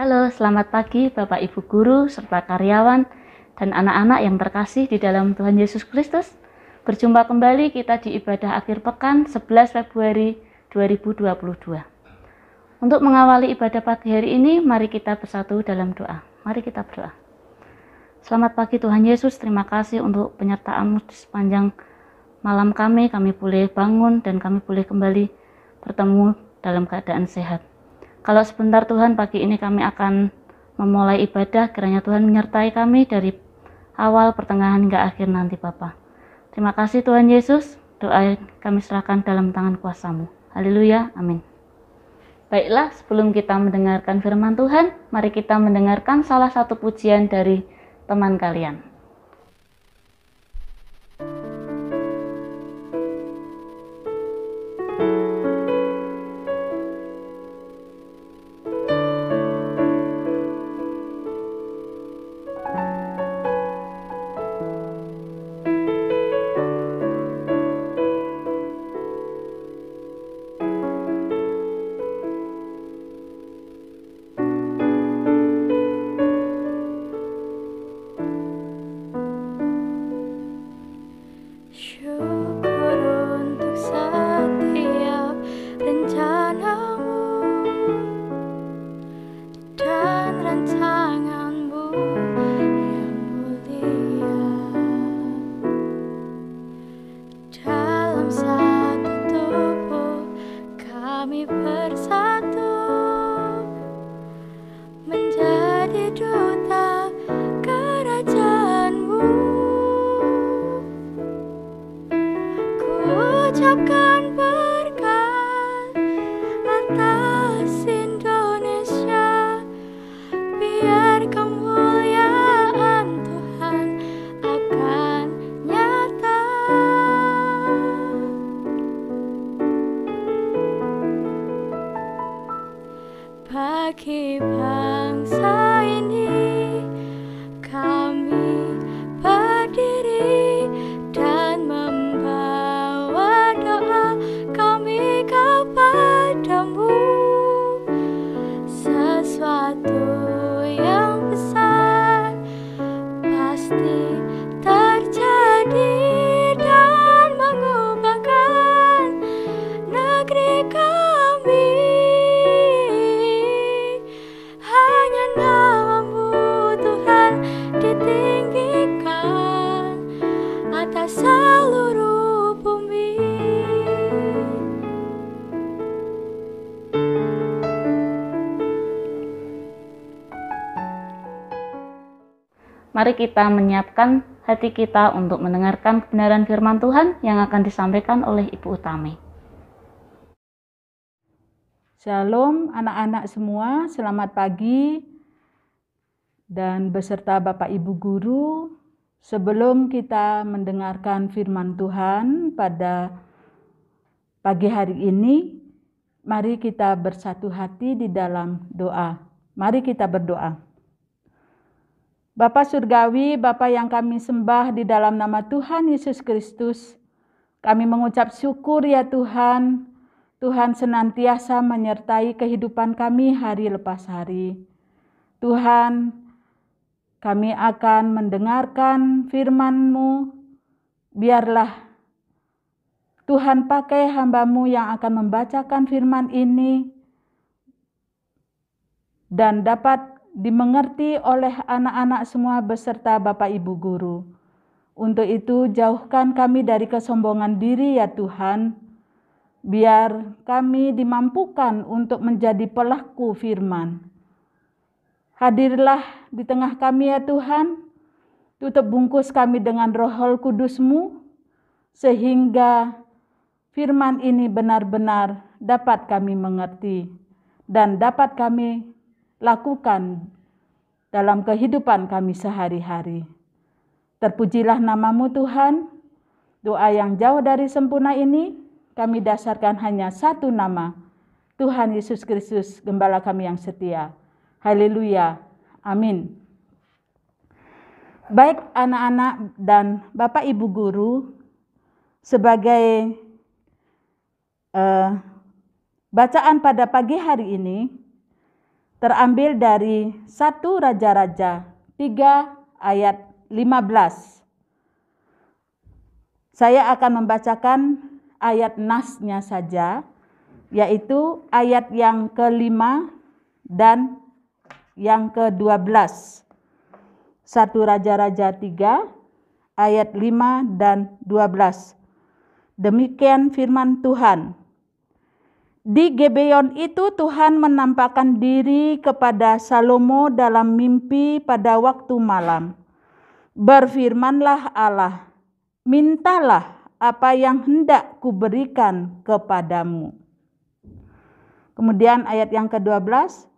Halo, selamat pagi Bapak Ibu Guru serta karyawan dan anak-anak yang terkasih di dalam Tuhan Yesus Kristus. Berjumpa kembali kita di ibadah akhir pekan 11 Februari 2022. Untuk mengawali ibadah pagi hari ini, mari kita bersatu dalam doa. Mari kita berdoa. Selamat pagi Tuhan Yesus, terima kasih untuk penyertaan-Mu di sepanjang malam kami boleh bangun dan kami boleh kembali bertemu dalam keadaan sehat. Kalau sebentar Tuhan, pagi ini kami akan memulai ibadah, kiranya Tuhan menyertai kami dari awal, pertengahan hingga akhir nanti Bapa. Terima kasih Tuhan Yesus, doa kami serahkan dalam tangan kuasa-Mu. Haleluya, amin. Baiklah, sebelum kita mendengarkan firman Tuhan, mari kita mendengarkan salah satu pujian dari teman kalian. Bagi bangsa ini kami berdiri dan membawa doa kami kepadamu. Sesuatu yang besar pasti terjadi dan mengubahkan negeri kami. Hanya nama-Mu Tuhan ditinggikan atas seluruh bumi. Mari kita menyiapkan hati kita untuk mendengarkan kebenaran firman Tuhan yang akan disampaikan oleh Ibu Utami. Shalom anak-anak semua, selamat pagi dan beserta Bapak Ibu Guru. Sebelum kita mendengarkan firman Tuhan pada pagi hari ini, mari kita bersatu hati di dalam doa. Mari kita berdoa. Bapa Surgawi, Bapa yang kami sembah di dalam nama Tuhan Yesus Kristus, kami mengucap syukur ya Tuhan. Tuhan senantiasa menyertai kehidupan kami hari lepas hari. Tuhan, kami akan mendengarkan firman-Mu. Biarlah Tuhan pakai hamba-Mu yang akan membacakan firman ini dan dapat dimengerti oleh anak-anak semua beserta Bapak Ibu Guru. Untuk itu jauhkan kami dari kesombongan diri ya Tuhan. Biar kami dimampukan untuk menjadi pelaku firman. Hadirlah di tengah kami ya Tuhan. Tutup bungkus kami dengan Roh Kudus-Mu. Sehingga firman ini benar-benar dapat kami mengerti. Dan dapat kami lakukan dalam kehidupan kami sehari-hari. Terpujilah nama-Mu Tuhan. Doa yang jauh dari sempurna ini kami dasarkan hanya satu nama, Tuhan Yesus Kristus, Gembala kami yang setia. Haleluya, amin. Baik anak-anak dan Bapak Ibu Guru, sebagai bacaan pada pagi hari ini, terambil dari 1 Raja-Raja 3 ayat 15. Saya akan membacakan ayat nasnya saja, yaitu ayat yang ke-5 dan yang ke-12. 1 Raja-Raja 3 ayat 5 dan 12. Demikian firman Tuhan. Di Gibeon itu Tuhan menampakkan diri kepada Salomo dalam mimpi pada waktu malam. Berfirmanlah Allah, mintalah apa yang hendak kuberikan kepadamu. Kemudian ayat yang ke-12,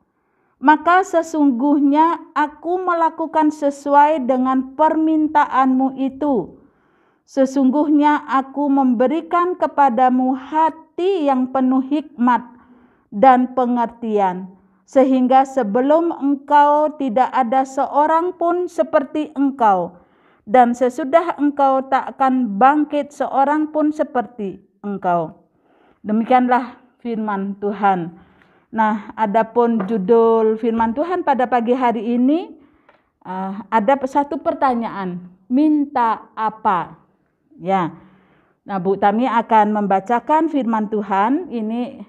maka sesungguhnya aku melakukan sesuai dengan permintaanmu itu. Sesungguhnya aku memberikan kepadamu hati yang penuh hikmat dan pengertian, sehingga sebelum engkau tidak ada seorang pun seperti engkau, dan sesudah engkau tak akan bangkit seorang pun seperti engkau. Demikianlah firman Tuhan. Nah, adapun judul firman Tuhan pada pagi hari ini, ada satu pertanyaan, minta apa? Ya, nah Bu Tami akan membacakan firman Tuhan ini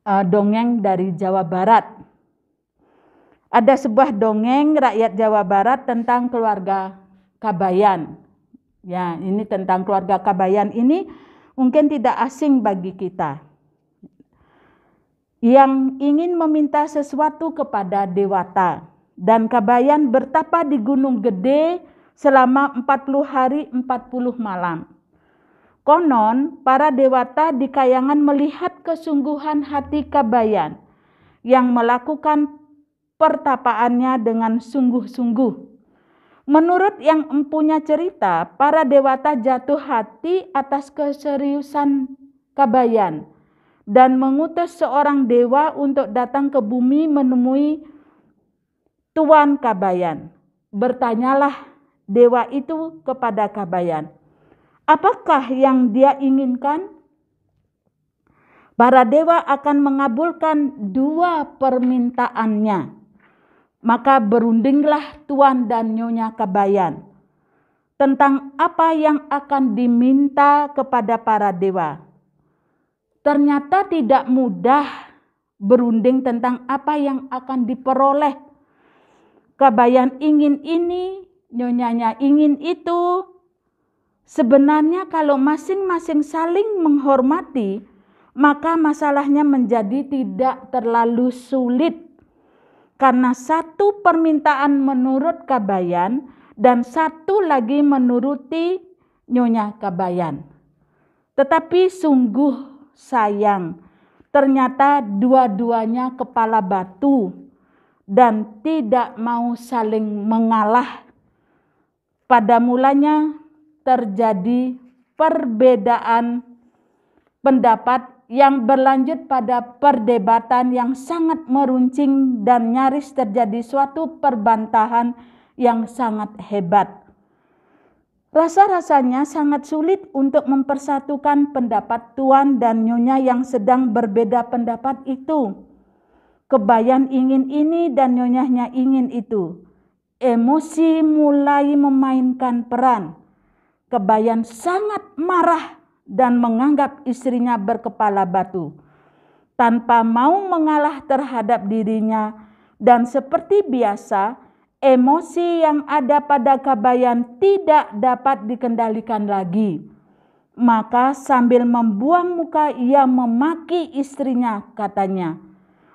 dongeng dari Jawa Barat. Ada sebuah dongeng rakyat Jawa Barat tentang keluarga Kabayan. Ya, ini tentang keluarga Kabayan ini mungkin tidak asing bagi kita. Yang ingin meminta sesuatu kepada Dewata, dan Kabayan bertapa di Gunung Gede selama 40 hari 40 malam. Konon para dewata di kayangan melihat kesungguhan hati Kabayan yang melakukan pertapaannya dengan sungguh-sungguh. Menurut yang empunya cerita, para dewata jatuh hati atas keseriusan Kabayan dan mengutus seorang dewa untuk datang ke bumi menemui Tuan Kabayan. Bertanyalah dewa itu kepada Kabayan, apakah yang dia inginkan? Para dewa akan mengabulkan 2 permintaannya. Maka berundinglah Tuan dan Nyonya Kabayan tentang apa yang akan diminta kepada para dewa. Ternyata tidak mudah berunding tentang apa yang akan diperoleh. Kabayan ingin ini, Nyonyanya ingin itu. Sebenarnya kalau masing-masing saling menghormati, maka masalahnya menjadi tidak terlalu sulit. Karena satu permintaan menurut Kabayan dan satu lagi menuruti Nyonya Kabayan. Tetapi sungguh sayang, ternyata dua-duanya kepala batu dan tidak mau saling mengalah. Pada mulanya terjadi perbedaan pendapat yang berlanjut pada perdebatan yang sangat meruncing dan nyaris terjadi suatu perbantahan yang sangat hebat. Rasa-rasanya sangat sulit untuk mempersatukan pendapat Tuan dan Nyonya yang sedang berbeda pendapat itu. Kabayan ingin ini dan Nyonyanya ingin itu. Emosi mulai memainkan peran. Kabayan sangat marah dan menganggap istrinya berkepala batu. Tanpa mau mengalah terhadap dirinya, dan seperti biasa, emosi yang ada pada Kabayan tidak dapat dikendalikan lagi. Maka sambil membuang muka ia memaki istrinya, katanya,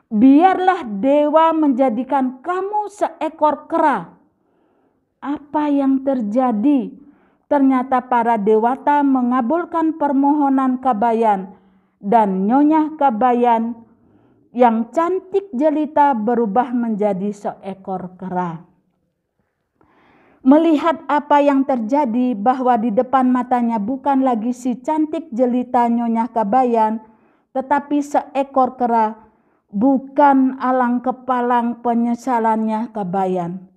biarlah dewa menjadikan kamu seekor kera. Apa yang terjadi? Ternyata para dewata mengabulkan permohonan Kabayan dan Nyonya Kabayan yang cantik jelita berubah menjadi seekor kera. Melihat apa yang terjadi bahwa di depan matanya bukan lagi si cantik jelita Nyonya Kabayan, tetapi seekor kera, bukan alang kepalang penyesalannya Kabayan.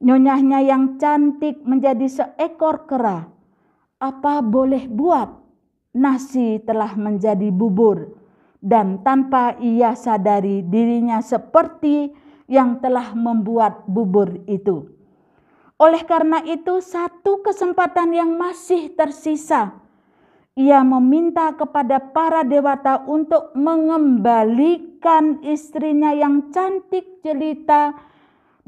Nyonyanya yang cantik menjadi seekor kera. Apa boleh buat? Nasi telah menjadi bubur. dan tanpa ia sadari dirinya seperti yang telah membuat bubur itu. Oleh karena itu, satu kesempatan yang masih tersisa, ia meminta kepada para dewata untuk mengembalikan istrinya yang cantik jelita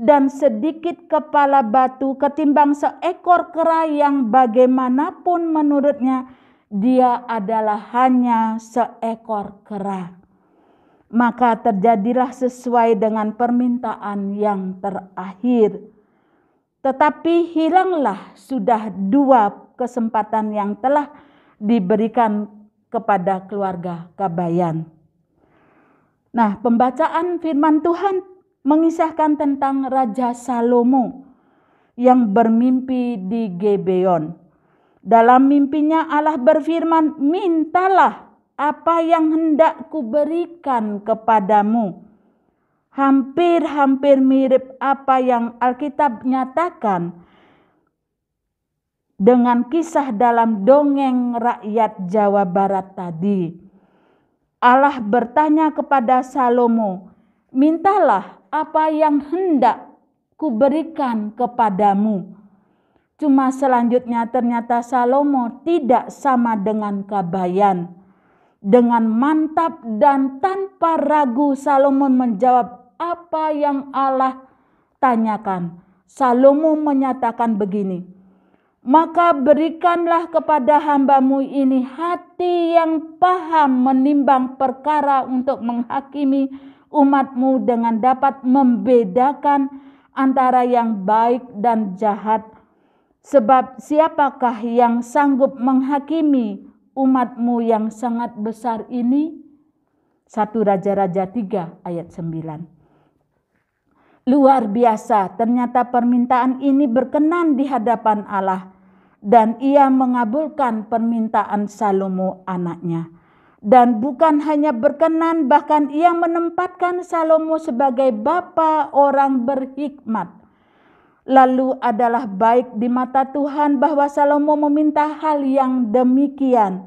dan sedikit kepala batu ketimbang seekor kera yang bagaimanapun menurutnya dia adalah hanya seekor kera. Maka terjadilah sesuai dengan permintaan yang terakhir. Tetapi hilanglah sudah 2 kesempatan yang telah diberikan kepada keluarga Kabayan. Nah, pembacaan firman Tuhan mengisahkan tentang Raja Salomo yang bermimpi di Gibeon. Dalam mimpinya Allah berfirman, "Mintalah apa yang hendak kuberikan kepadamu." Hampir-hampir mirip apa yang Alkitab nyatakan dengan kisah dalam dongeng rakyat Jawa Barat tadi. Allah bertanya kepada Salomo, "Mintalah apa yang hendak kuberikan kepadamu." Cuma selanjutnya ternyata Salomo tidak sama dengan Kabayan. Dengan mantap dan tanpa ragu Salomo menjawab apa yang Allah tanyakan. Salomo menyatakan begini, "Maka berikanlah kepada hambamu ini hati yang paham menimbang perkara untuk menghakimi umatmu dengan dapat membedakan antara yang baik dan jahat. Sebab siapakah yang sanggup menghakimi umatmu yang sangat besar ini?" 1 Raja-Raja 3 ayat 9. Luar biasa, ternyata permintaan ini berkenan di hadapan Allah. Dan ia mengabulkan permintaan Salomo anaknya. Dan bukan hanya berkenan, bahkan ia menempatkan Salomo sebagai bapa orang berhikmat. Lalu adalah baik di mata Tuhan bahwa Salomo meminta hal yang demikian.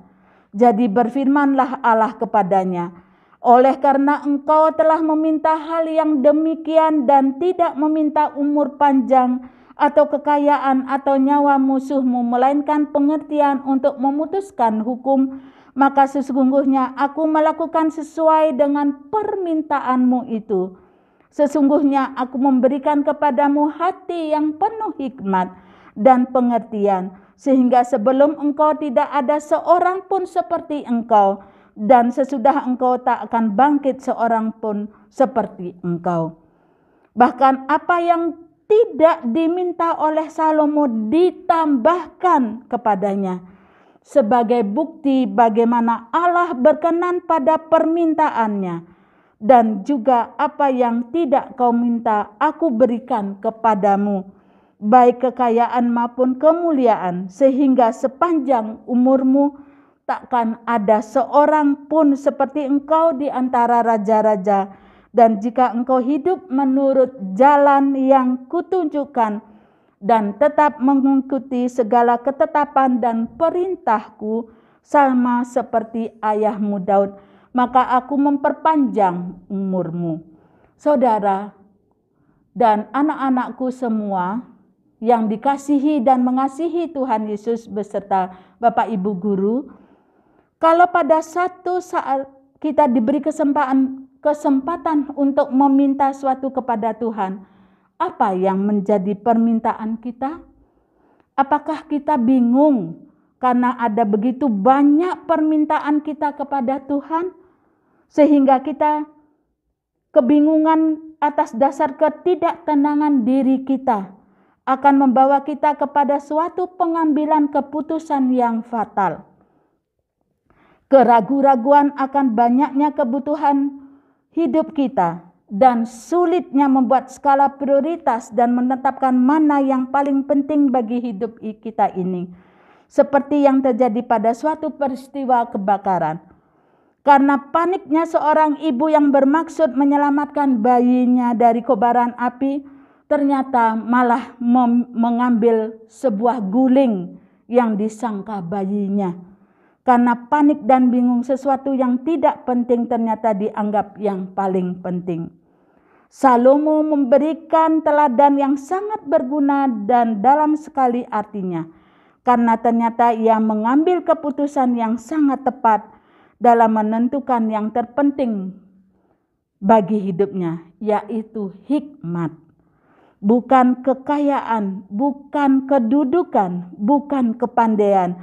Jadi berfirmanlah Allah kepadanya, "Oleh karena engkau telah meminta hal yang demikian dan tidak meminta umur panjang atau kekayaan atau nyawa musuhmu, melainkan pengertian untuk memutuskan hukum, maka sesungguhnya aku melakukan sesuai dengan permintaanmu itu. Sesungguhnya aku memberikan kepadamu hati yang penuh hikmat dan pengertian, sehingga sebelum engkau tidak ada seorang pun seperti engkau, dan sesudah engkau tak akan bangkit seorang pun seperti engkau." Bahkan apa yang tidak diminta oleh Salomo ditambahkan kepadanya sebagai bukti bagaimana Allah berkenan pada permintaannya. Dan juga apa yang tidak kau minta aku berikan kepadamu, baik kekayaan maupun kemuliaan, sehingga sepanjang umurmu takkan ada seorang pun seperti engkau di antara raja-raja. Dan jika engkau hidup menurut jalan yang kutunjukkan dan tetap mengikuti segala ketetapan dan perintahku sama seperti ayahmu Daud, maka aku memperpanjang umurmu. Saudara dan anak-anakku semua yang dikasihi dan mengasihi Tuhan Yesus beserta Bapak Ibu Guru, kalau pada satu saat kita diberi kesempatan untuk meminta suatu kepada Tuhan, apa yang menjadi permintaan kita? Apakah kita bingung karena ada begitu banyak permintaan kita kepada Tuhan, sehingga kita kebingungan atas dasar ketidaktenangan diri kita akan membawa kita kepada suatu pengambilan keputusan yang fatal. Keraguan-raguan akan banyaknya kebutuhan hidup kita dan sulitnya membuat skala prioritas dan menetapkan mana yang paling penting bagi hidup kita ini. Seperti yang terjadi pada suatu peristiwa kebakaran. Karena paniknya seorang ibu yang bermaksud menyelamatkan bayinya dari kobaran api, ternyata malah mengambil sebuah guling yang disangka bayinya. Karena panik dan bingung, sesuatu yang tidak penting ternyata dianggap yang paling penting. Salomo memberikan teladan yang sangat berguna dan dalam sekali artinya. Karena ternyata ia mengambil keputusan yang sangat tepat dalam menentukan yang terpenting bagi hidupnya, yaitu hikmat. Bukan kekayaan, bukan kedudukan, bukan kepandaian,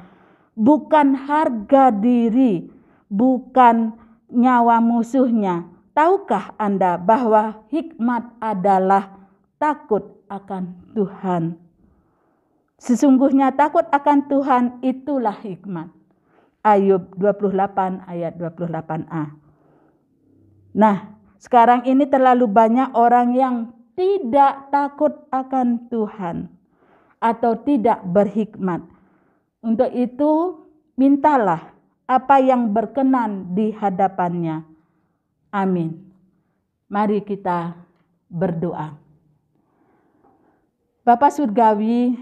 bukan harga diri, bukan nyawa musuhnya. Tahukah Anda bahwa hikmat adalah takut akan Tuhan? Sesungguhnya takut akan Tuhan itulah hikmat. Ayub 28 ayat 28a. Nah, sekarang ini terlalu banyak orang yang tidak takut akan Tuhan atau tidak berhikmat. Untuk itu, mintalah apa yang berkenan di hadapannya. Amin. Mari kita berdoa. Bapa Surgawi,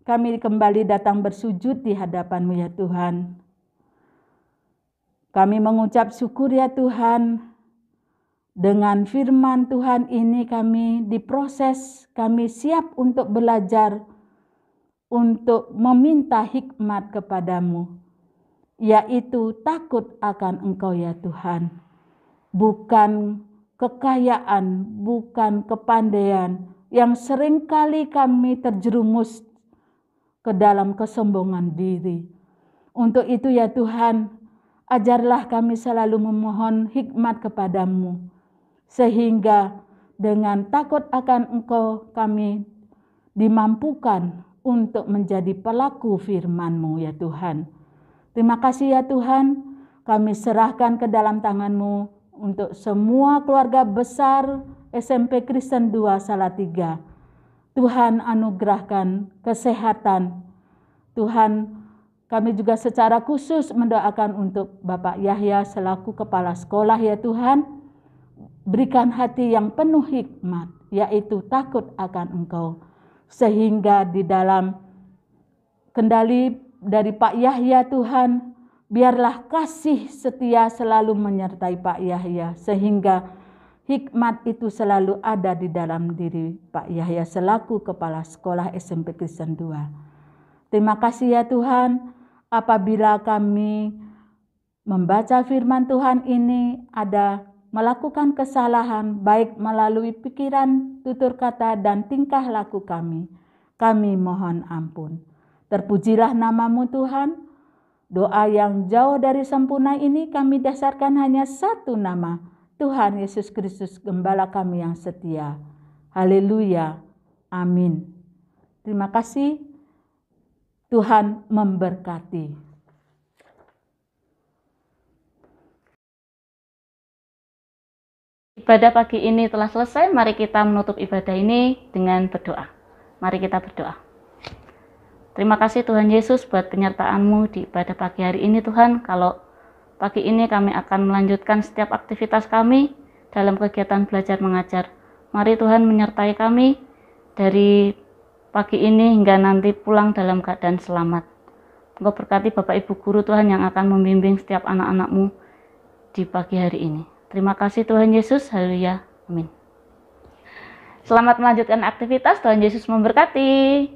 kami kembali datang bersujud di hadapan-Mu ya Tuhan. Kami mengucap syukur ya Tuhan. Dengan firman Tuhan ini kami diproses, kami siap untuk belajar, untuk meminta hikmat kepadamu, yaitu takut akan Engkau ya Tuhan. Bukan kekayaan, bukan kepandaian yang seringkali kami terjerumus ke dalam kesombongan diri. Untuk itu ya Tuhan, ajarlah kami selalu memohon hikmat kepadamu, sehingga dengan takut akan Engkau kami dimampukan untuk menjadi pelaku firman-Mu ya Tuhan. Terima kasih ya Tuhan, kami serahkan ke dalam tangan-Mu untuk semua keluarga besar SMP Kristen 2 Salatiga. Tuhan anugerahkan kesehatan. Tuhan, kami juga secara khusus mendoakan untuk Bapak Yahya selaku kepala sekolah ya Tuhan. Berikan hati yang penuh hikmat, yaitu takut akan Engkau. Sehingga di dalam kendali dari Pak Yahya Tuhan, biarlah kasih setia selalu menyertai Pak Yahya. Sehingga hikmat itu selalu ada di dalam diri Pak Yahya selaku kepala sekolah SMP Kristen 2. Terima kasih ya Tuhan, apabila kami membaca firman Tuhan ini ada melakukan kesalahan baik melalui pikiran, tutur kata, dan tingkah laku kami mohon ampun. Terpujilah nama-Mu Tuhan. Doa yang jauh dari sempurna ini kami dasarkan hanya satu nama, Tuhan Yesus Kristus, Gembala kami yang setia. Haleluya. Amin. Terima kasih. Tuhan memberkati. Ibadah pagi ini telah selesai, mari kita menutup ibadah ini dengan berdoa. Mari kita berdoa. Terima kasih Tuhan Yesus buat penyertaan-Mu di ibadah pagi hari ini Tuhan. Kalau pagi ini kami akan melanjutkan setiap aktivitas kami dalam kegiatan belajar mengajar. Mari Tuhan menyertai kami dari pagi ini hingga nanti pulang dalam keadaan selamat. Engkau berkati Bapak Ibu Guru Tuhan yang akan membimbing setiap anak-anak-Mu di pagi hari ini. Terima kasih Tuhan Yesus, haleluya, amin. Selamat melanjutkan aktivitas, Tuhan Yesus memberkati.